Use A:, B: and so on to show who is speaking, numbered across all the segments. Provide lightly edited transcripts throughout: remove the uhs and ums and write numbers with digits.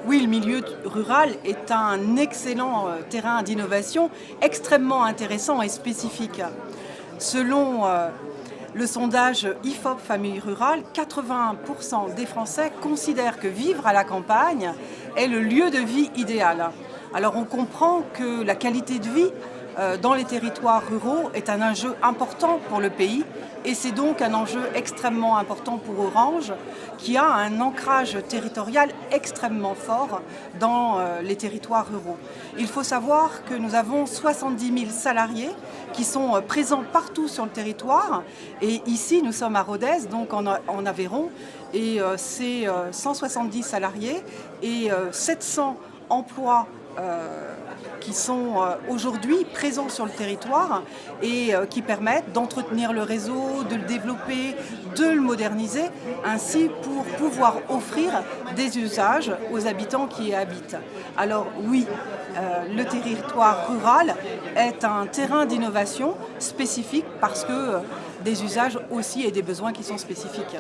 A: Oui, le milieu rural est un excellent terrain d'innovation, extrêmement intéressant et spécifique. Selon le sondage IFOP Famille Rurale, 80% des Français considèrent que vivre à la campagne est le lieu de vie idéal. Alors on comprend que la qualité de vie dans les territoires ruraux est un enjeu important pour le pays et c'est donc un enjeu extrêmement important pour Orange qui a un ancrage territorial extrêmement fort dans les territoires ruraux. Il faut savoir que nous avons 70 000 salariés qui sont présents partout sur le territoire et ici nous sommes à Rodez, donc en Aveyron, et c'est 170 salariés et 700 emplois qui sont aujourd'hui présents sur le territoire et qui permettent d'entretenir le réseau, de le développer, de le moderniser, ainsi pour pouvoir offrir des usages aux habitants qui y habitent. Alors oui, le territoire rural est un terrain d'innovation spécifique parce que des usages aussi et des besoins qui sont spécifiques.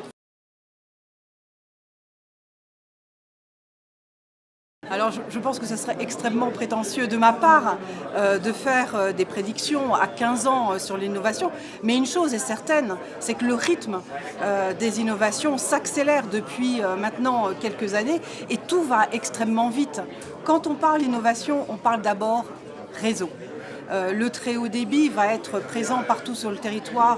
A: Alors je pense que ce serait extrêmement prétentieux de ma part de faire des prédictions à 15 ans sur l'innovation, mais une chose est certaine, c'est que le rythme des innovations s'accélère depuis maintenant quelques années et tout va extrêmement vite. Quand on parle innovation, on parle d'abord réseau. Le très haut débit va être présent partout sur le territoire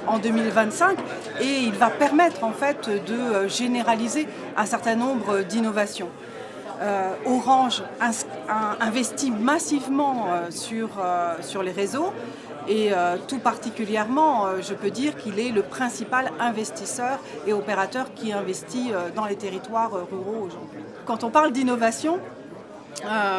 A: en 2025 et il va permettre en fait de généraliser un certain nombre d'innovations. Orange investit massivement sur les réseaux et tout particulièrement, je peux dire qu'il est le principal investisseur et opérateur qui investit dans les territoires ruraux aujourd'hui. Quand on parle d'innovation,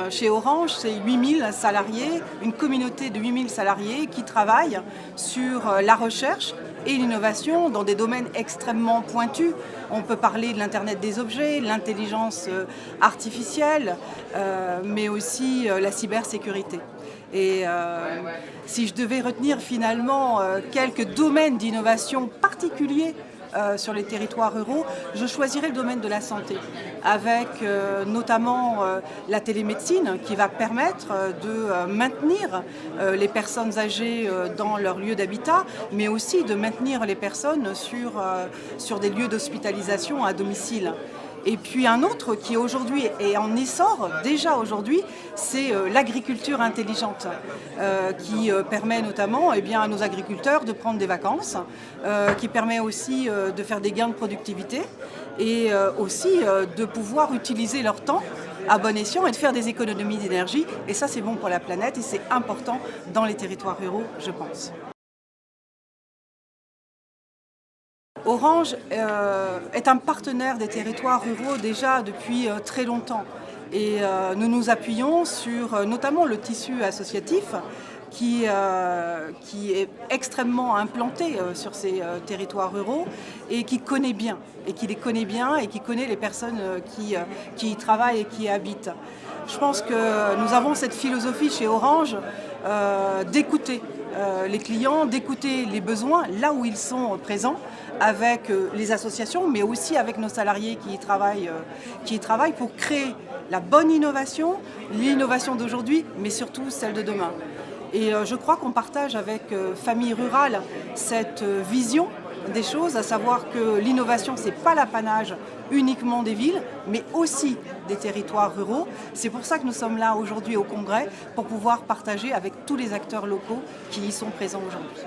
A: chez Orange, c'est 8000 salariés, une communauté de 8000 salariés qui travaillent sur la recherche et l'innovation dans des domaines extrêmement pointus. On peut parler de l'Internet des objets, l'intelligence artificielle, mais aussi la cybersécurité. Et si je devais retenir finalement quelques domaines d'innovation particuliers sur les territoires ruraux, je choisirais le domaine de la santé, avec notamment la télémédecine qui va permettre de maintenir les personnes âgées dans leur lieu d'habitat, mais aussi de maintenir les personnes sur des lieux d'hospitalisation à domicile. Et puis un autre qui aujourd'hui est en essor, déjà aujourd'hui, c'est l'agriculture intelligente, qui permet notamment à nos agriculteurs de prendre des vacances, qui permet aussi de faire des gains de productivité et aussi de pouvoir utiliser leur temps à bon escient et de faire des économies d'énergie. Et ça, c'est bon pour la planète et c'est important dans les territoires ruraux, je pense. Orange est un partenaire des territoires ruraux déjà depuis très longtemps et nous nous appuyons sur notamment le tissu associatif qui est extrêmement implanté sur ces territoires ruraux et qui connaît bien, et qui les connaît bien et qui connaît les personnes qui y travaillent et qui y habitent. Je pense que nous avons cette philosophie chez Orange d'écouter les clients, d'écouter les besoins là où ils sont présents avec les associations, mais aussi avec nos salariés qui y travaillent pour créer la bonne innovation, l'innovation d'aujourd'hui, mais surtout celle de demain. Et je crois qu'on partage avec Famille Rurale cette vision des choses, à savoir que l'innovation, ce n'est pas l'apanage uniquement des villes, mais aussi des territoires ruraux. C'est pour ça que nous sommes là aujourd'hui au Congrès, pour pouvoir partager avec tous les acteurs locaux qui y sont présents aujourd'hui.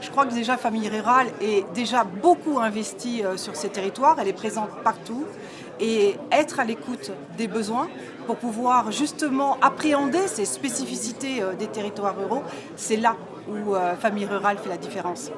A: Je crois que déjà Famille Rurale est déjà beaucoup investie sur ces territoires, elle est présente partout et être à l'écoute des besoins pour pouvoir justement appréhender ces spécificités des territoires ruraux, c'est là où Famille Rurale fait la différence.